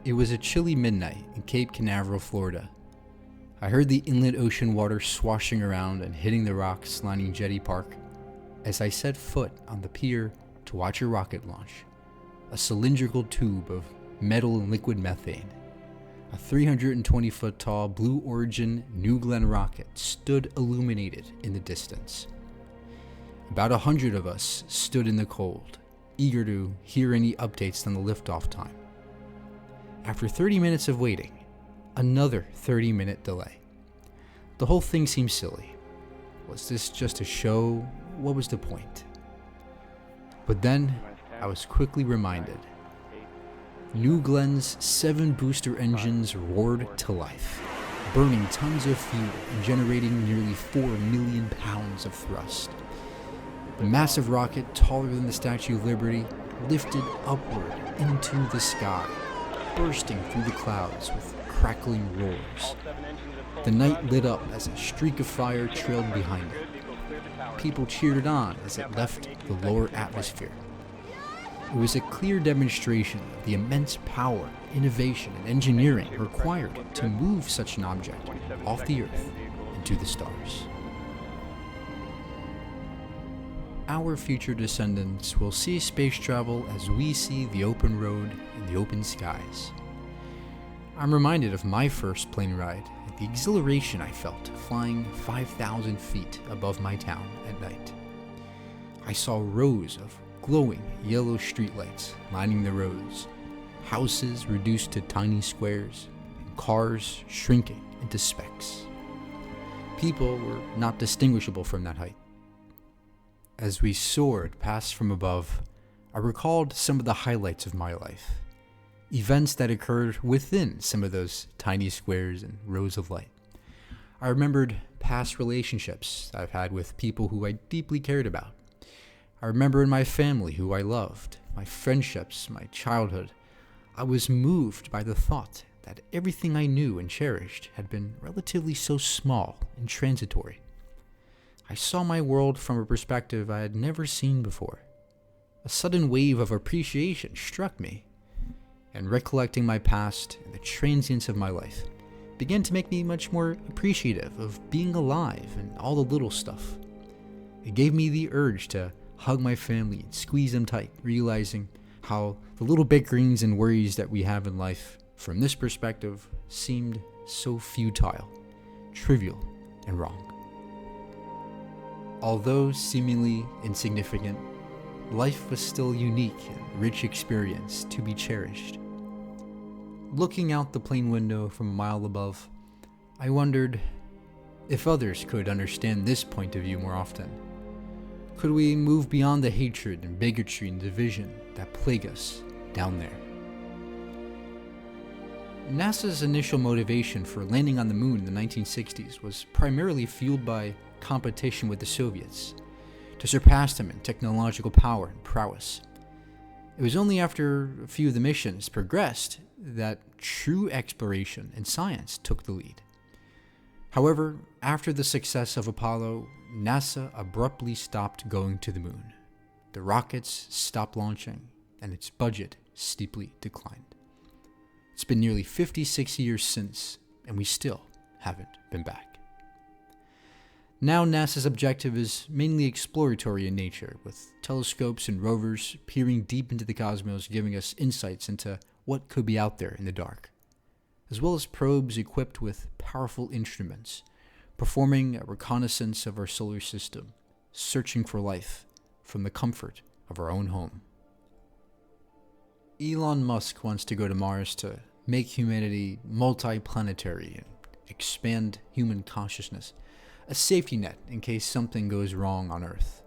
It was a chilly midnight in Cape Canaveral, Florida. I heard the inland ocean water swashing around and hitting the rocks lining Jetty Park as I set foot on the pier to watch a rocket launch, a cylindrical tube of metal and liquid methane. A 320-foot tall Blue Origin New Glenn rocket stood illuminated in the distance. About 100 of us stood in the cold, eager to hear any updates on the liftoff time. After 30 minutes of waiting, another 30-minute delay. The whole thing seemed silly. Was this just a show? What was the point? But then, I was quickly reminded. New Glenn's 7 booster engines roared to life, burning tons of fuel and generating nearly 4 million pounds of thrust. The massive rocket, taller than the Statue of Liberty, lifted upward into the sky, bursting through the clouds with crackling roars. The night lit up as a streak of fire trailed behind it. People cheered it on as it left the lower atmosphere. It was a clear demonstration of the immense power, innovation, and engineering required to move such an object off the Earth into the stars. Our future descendants will see space travel as we see the open road and the open skies. I'm reminded of my first plane ride and the exhilaration I felt flying 5,000 feet above my town at night. I saw rows of glowing yellow streetlights lining the roads, houses reduced to tiny squares, and cars shrinking into specks. People were not distinguishable from that height. As we soared past from above, I recalled some of the highlights of my life, events that occurred within some of those tiny squares and rows of light. I remembered past relationships I've had with people who I deeply cared about. I remember in my family who I loved, my friendships, my childhood. I was moved by the thought that everything I knew and cherished had been relatively so small and transitory. I saw my world from a perspective I had never seen before. A sudden wave of appreciation struck me, and recollecting my past and the transience of my life began to make me much more appreciative of being alive and all the little stuff. It gave me the urge to hug my family and squeeze them tight, realizing how the little bickerings and worries that we have in life, from this perspective, seemed so futile, trivial, and wrong. Although seemingly insignificant, life was still a unique and rich experience to be cherished. Looking out the plane window from a mile above, I wondered if others could understand this point of view more often. Could we move beyond the hatred and bigotry and division that plague us down there? NASA's initial motivation for landing on the moon in the 1960s was primarily fueled by competition with the Soviets to surpass them in technological power and prowess. It was only after a few of the missions progressed that true exploration and science took the lead. However, after the success of Apollo, NASA abruptly stopped going to the moon. The rockets stopped launching, and its budget steeply declined. It's been nearly 56 years since, and we still haven't been back. Now NASA's objective is mainly exploratory in nature, with telescopes and rovers peering deep into the cosmos, giving us insights into what could be out there in the dark, as well as probes equipped with powerful instruments, performing a reconnaissance of our solar system, searching for life from the comfort of our own home. Elon Musk wants to go to Mars to make humanity multi-planetary and expand human consciousness, a safety net in case something goes wrong on Earth.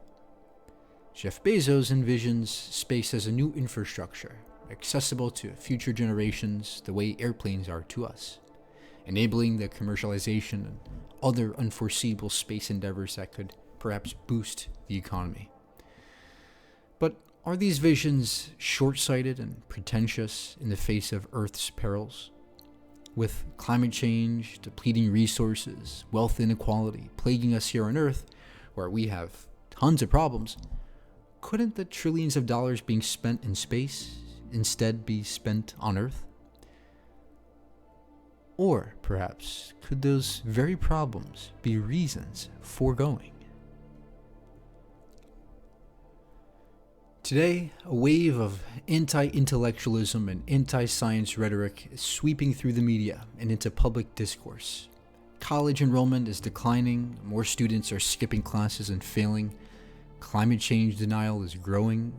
Jeff Bezos envisions space as a new infrastructure, accessible to future generations the way airplanes are to us, enabling the commercialization and other unforeseeable space endeavors that could perhaps boost the economy. But are these visions short-sighted and pretentious in the face of Earth's perils? With climate change, depleting resources, wealth inequality plaguing us here on Earth, where we have tons of problems, couldn't the trillions of dollars being spent in space instead be spent on Earth? Or perhaps could those very problems be reasons for going? Today, a wave of anti-intellectualism and anti-science rhetoric is sweeping through the media and into public discourse. College enrollment is declining, more students are skipping classes and failing, climate change denial is growing.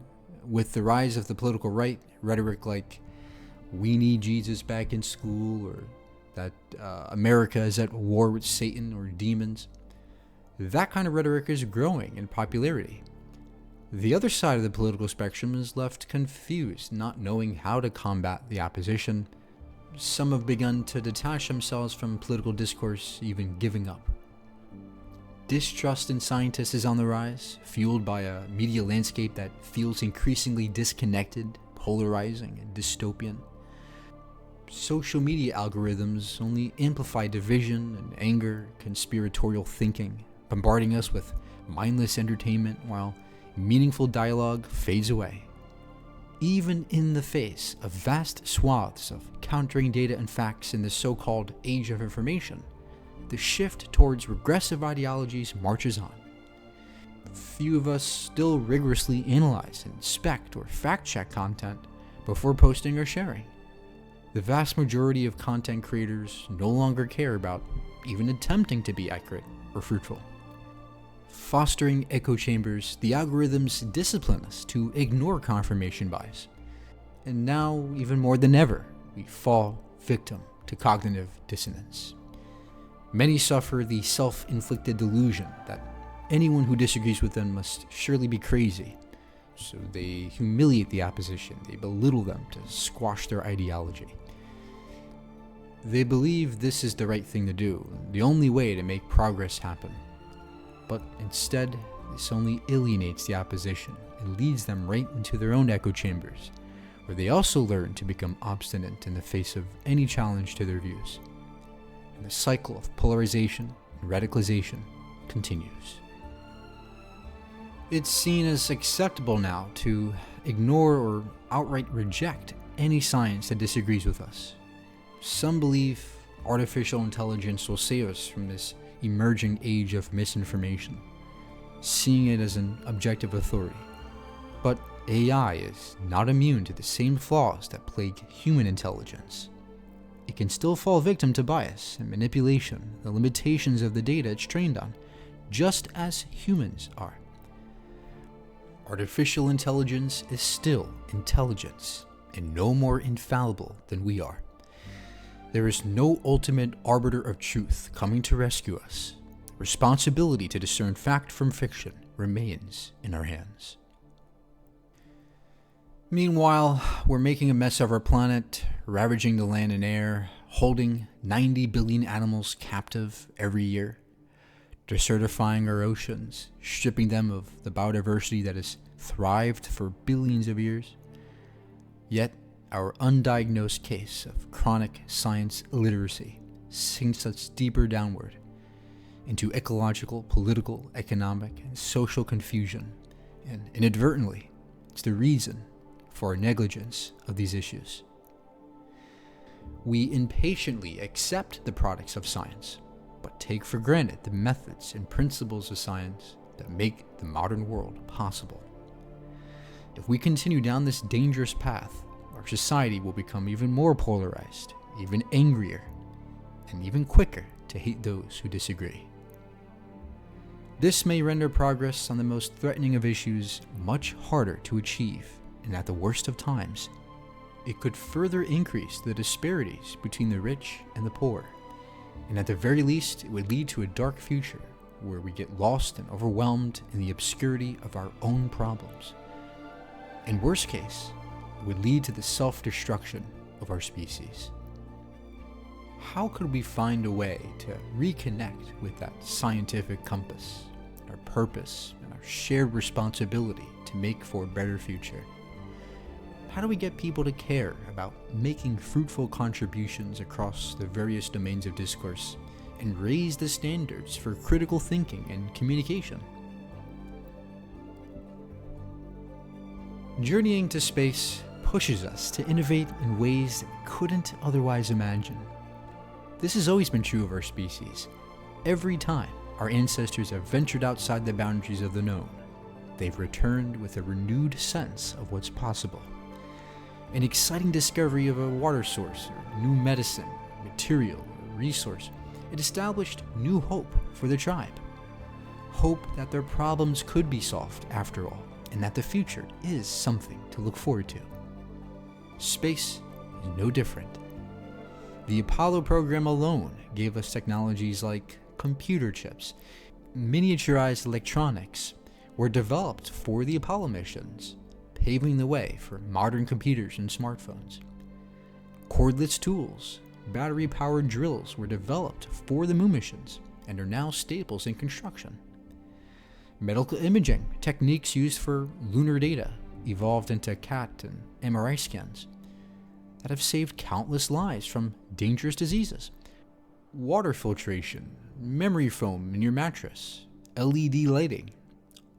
With the rise of the political right, rhetoric like, "We need Jesus back in school," or that America is at war with Satan or demons, that kind of rhetoric is growing in popularity. The other side of the political spectrum is left confused, not knowing how to combat the opposition. Some have begun to detach themselves from political discourse, even giving up. Distrust in scientists is on the rise, fueled by a media landscape that feels increasingly disconnected, polarizing, and dystopian. Social media algorithms only amplify division and anger, conspiratorial thinking, bombarding us with mindless entertainment while meaningful dialogue fades away. Even in the face of vast swaths of countering data and facts in the so-called age of information, the shift towards regressive ideologies marches on. Few of us still rigorously analyze, inspect, or fact-check content before posting or sharing. The vast majority of content creators no longer care about even attempting to be accurate or fruitful. Fostering echo chambers, the algorithms discipline us to ignore confirmation bias. And now, even more than ever, we fall victim to cognitive dissonance. Many suffer the self-inflicted delusion that anyone who disagrees with them must surely be crazy. So they humiliate the opposition, they belittle them to squash their ideology. They believe this is the right thing to do, the only way to make progress happen. But instead, this only alienates the opposition and leads them right into their own echo chambers, where they also learn to become obstinate in the face of any challenge to their views. And the cycle of polarization and radicalization continues. It's seen as acceptable now to ignore or outright reject any science that disagrees with us. Some believe artificial intelligence will save us from this emerging age of misinformation, seeing it as an objective authority. But AI is not immune to the same flaws that plague human intelligence. It can still fall victim to bias and manipulation, the limitations of the data it's trained on, just as humans are. Artificial intelligence is still intelligence, and no more infallible than we are. There is no ultimate arbiter of truth coming to rescue us. Responsibility to discern fact from fiction remains in our hands. Meanwhile, we're making a mess of our planet, ravaging the land and air, holding 90 billion animals captive every year, desertifying our oceans, stripping them of the biodiversity that has thrived for billions of years. Yet, our undiagnosed case of chronic science illiteracy sinks us deeper downward into ecological, political, economic, and social confusion, and inadvertently, it's the reason for our negligence of these issues. We impatiently accept the products of science, but take for granted the methods and principles of science that make the modern world possible. If we continue down this dangerous path, our society will become even more polarized, even angrier, and even quicker to hate those who disagree. This may render progress on the most threatening of issues much harder to achieve, and at the worst of times, it could further increase the disparities between the rich and the poor, and at the very least, it would lead to a dark future where we get lost and overwhelmed in the obscurity of our own problems. In worst case, it would lead to the self-destruction of our species. How could we find a way to reconnect with that scientific compass, our purpose, and our shared responsibility to make for a better future? How do we get people to care about making fruitful contributions across the various domains of discourse and raise the standards for critical thinking and communication? Journeying to space pushes us to innovate in ways that we couldn't otherwise imagine. This has always been true of our species. Every time our ancestors have ventured outside the boundaries of the known, they've returned with a renewed sense of what's possible. An exciting discovery of a water source, or new medicine, material, or resource, it established new hope for the tribe. Hope that their problems could be solved after all, and that the future is something to look forward to. Space is no different. The Apollo program alone gave us technologies like computer chips. Miniaturized electronics were developed for the Apollo missions, paving the way for modern computers and smartphones. Cordless tools, battery-powered drills were developed for the moon missions and are now staples in construction. Medical imaging techniques used for lunar data evolved into CAT and MRI scans that have saved countless lives from dangerous diseases. Water filtration, memory foam in your mattress, LED lighting,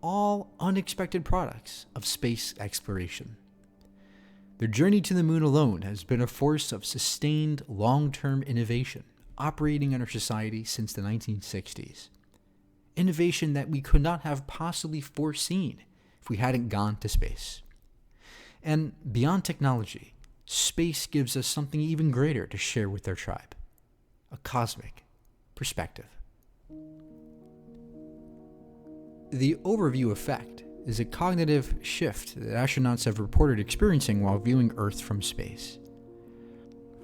all unexpected products of space exploration. The journey to the moon alone has been a force of sustained long-term innovation operating in our society since the 1960s. Innovation that we could not have possibly foreseen if we hadn't gone to space. And beyond technology, space gives us something even greater to share with our tribe: a cosmic perspective. The overview effect is a cognitive shift that astronauts have reported experiencing while viewing Earth from space.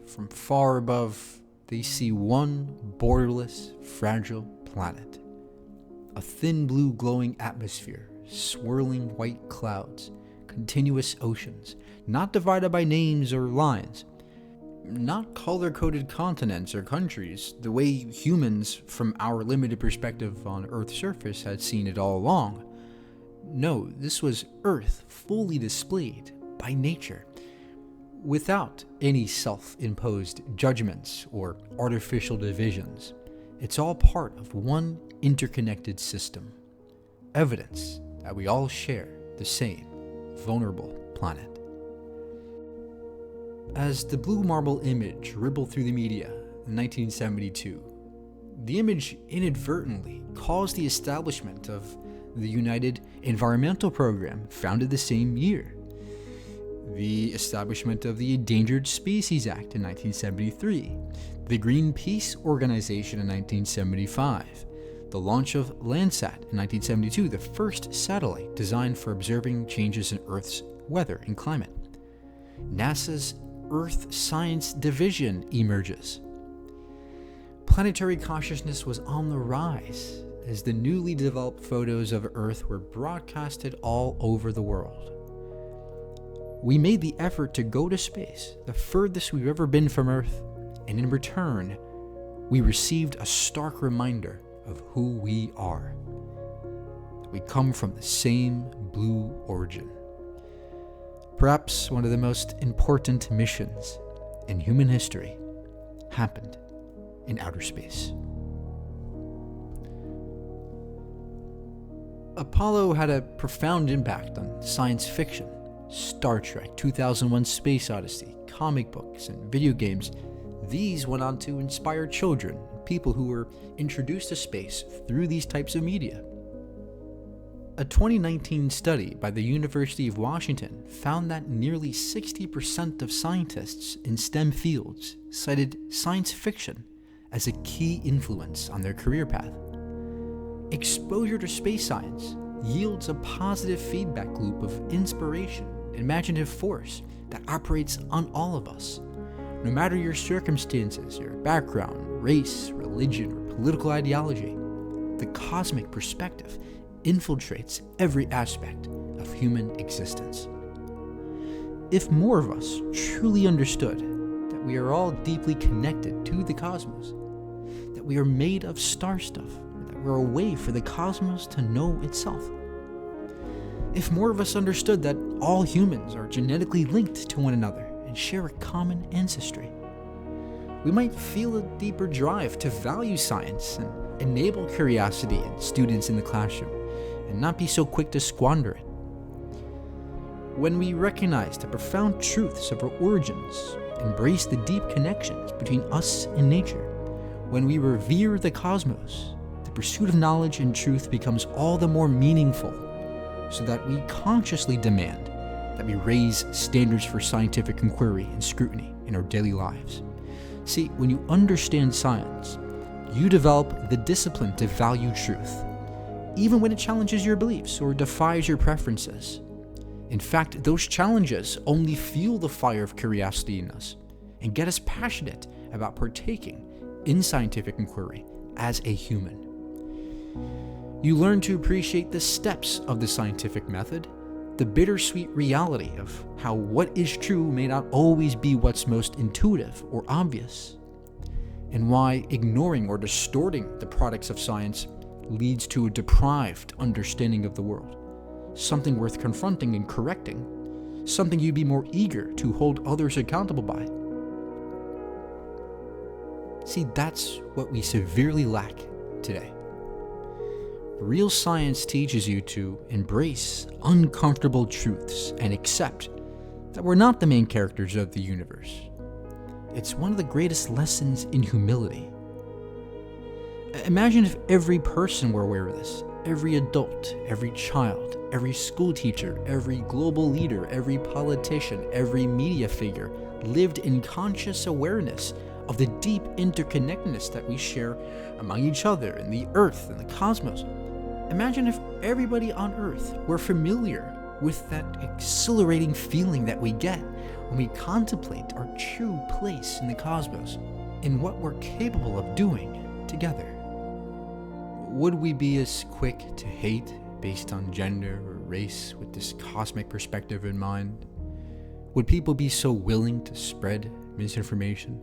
From far above, they see one borderless, fragile planet. A thin blue glowing atmosphere, swirling white clouds, continuous oceans, not divided by names or lines, not color-coded continents or countries, the way humans from our limited perspective on Earth's surface had seen it all along. No, this was Earth fully displayed by nature, without any self-imposed judgments or artificial divisions. It's all part of one interconnected system, evidence that we all share the same vulnerable planet. As the blue marble image rippled through the media in 1972, the image inadvertently caused the establishment of the United Environmental Program, founded the same year, the establishment of the Endangered Species Act in 1973, the Greenpeace Organization in 1975, the launch of Landsat in 1972, the first satellite designed for observing changes in Earth's weather and climate. NASA's Earth Science Division emerges. Planetary consciousness was on the rise as the newly developed photos of Earth were broadcasted all over the world. We made the effort to go to space, the furthest we've ever been from Earth, and in return, we received a stark reminder of who we are. We come from the same blue origin. Perhaps one of the most important missions in human history happened in outer space. Apollo had a profound impact on science fiction. Star Trek, 2001: Space Odyssey, comic books, and video games. These went on to inspire children, people who were introduced to space through these types of media. A 2019 study by the University of Washington found that nearly 60% of scientists in STEM fields cited science fiction as a key influence on their career path. Exposure to space science yields a positive feedback loop of inspiration, imaginative force that operates on all of us. No matter your circumstances, your background, race, religion, or political ideology, the cosmic perspective infiltrates every aspect of human existence. If more of us truly understood that we are all deeply connected to the cosmos, that we are made of star stuff, that we're a way for the cosmos to know itself, if more of us understood that all humans are genetically linked to one another and share a common ancestry, we might feel a deeper drive to value science and enable curiosity in students in the classroom, and not be so quick to squander it. When we recognize the profound truths of our origins, embrace the deep connections between us and nature, When we revere the cosmos, the pursuit of knowledge and truth becomes all the more meaningful, so that we consciously demand that we raise standards for scientific inquiry and scrutiny in our daily lives. See, when you understand science, you develop the discipline to value truth, even when it challenges your beliefs or defies your preferences. In fact, those challenges only fuel the fire of curiosity in us and get us passionate about partaking in scientific inquiry as a human. You learn to appreciate the steps of the scientific method, the bittersweet reality of how what is true may not always be what's most intuitive or obvious, and why ignoring or distorting the products of science leads to a deprived understanding of the world, something worth confronting and correcting, something you'd be more eager to hold others accountable by. See, that's what we severely lack today. Real science teaches you to embrace uncomfortable truths and accept that we're not the main characters of the universe. It's one of the greatest lessons in humility. Imagine if every person were aware of this. Every adult, every child, every school teacher, every global leader, every politician, every media figure lived in conscious awareness of the deep interconnectedness that we share among each other and the earth and the cosmos. Imagine if everybody on Earth were familiar with that exhilarating feeling that we get when we contemplate our true place in the cosmos and what we're capable of doing together. Would we be as quick to hate based on gender or race with this cosmic perspective in mind? Would people be so willing to spread misinformation?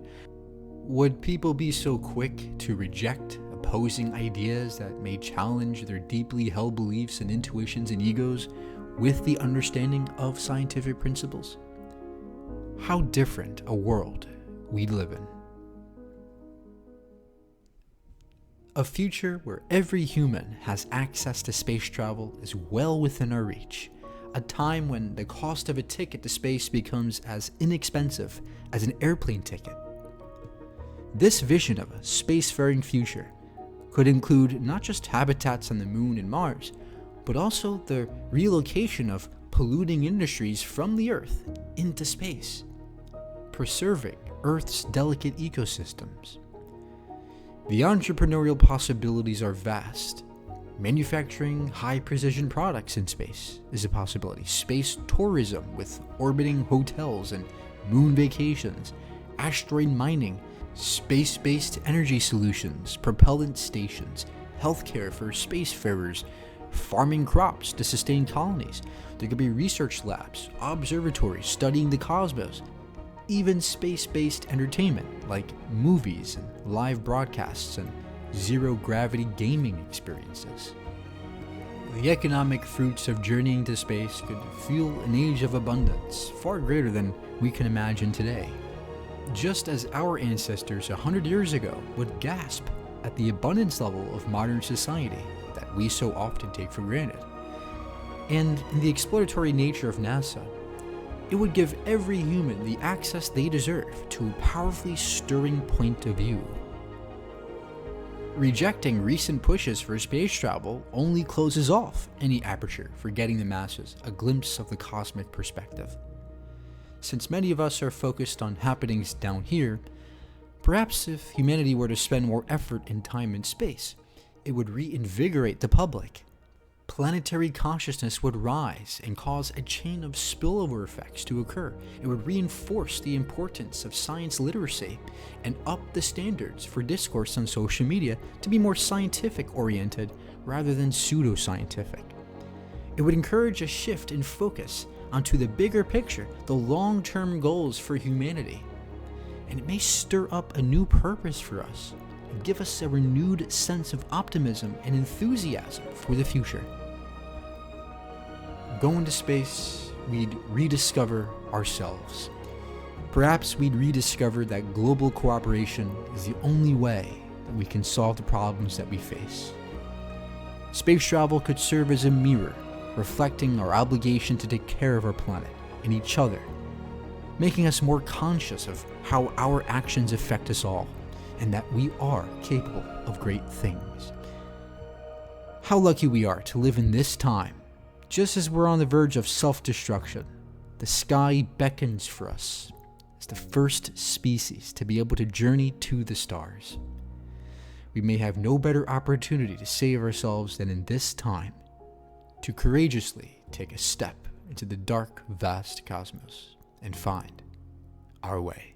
Would people be so quick to reject opposing ideas that may challenge their deeply held beliefs and intuitions and egos with the understanding of scientific principles? How different a world we'd live in. A future where every human has access to space travel is well within our reach. A time when the cost of a ticket to space becomes as inexpensive as an airplane ticket. This vision of a spacefaring future could include not just habitats on the Moon and Mars, but also the relocation of polluting industries from the Earth into space, preserving Earth's delicate ecosystems. The entrepreneurial possibilities are vast. Manufacturing high-precision products in space is a possibility. Space tourism with orbiting hotels and moon vacations, asteroid mining, space-based energy solutions, propellant stations, healthcare for spacefarers, farming crops to sustain colonies. There could be research labs, observatories studying the cosmos, even space-based entertainment like movies and live broadcasts and zero-gravity gaming experiences. The economic fruits of journeying to space could fuel an age of abundance far greater than we can imagine today. Just as our ancestors 100 years ago would gasp at the abundance level of modern society that we so often take for granted. And in the exploratory nature of NASA, it would give every human the access they deserve to a powerfully stirring point of view. Rejecting recent pushes for space travel only closes off any aperture for getting the masses a glimpse of the cosmic perspective. Since many of us are focused on happenings down here, perhaps if humanity were to spend more effort and time in space, it would reinvigorate the public. Planetary consciousness would rise and cause a chain of spillover effects to occur. It would reinforce the importance of science literacy and up the standards for discourse on social media to be more scientific-oriented rather than pseudoscientific. It would encourage a shift in focus onto the bigger picture, the long-term goals for humanity. And it may stir up a new purpose for us and give us a renewed sense of optimism and enthusiasm for the future. Going to space, we'd rediscover ourselves. Perhaps we'd rediscover that global cooperation is the only way that we can solve the problems that we face. Space travel could serve as a mirror, reflecting our obligation to take care of our planet and each other, making us more conscious of how our actions affect us all, and that we are capable of great things. How lucky we are to live in this time. Just as we're on the verge of self-destruction, the sky beckons for us as the first species to be able to journey to the stars. We may have no better opportunity to save ourselves than in this time, to courageously take a step into the dark, vast cosmos and find our way.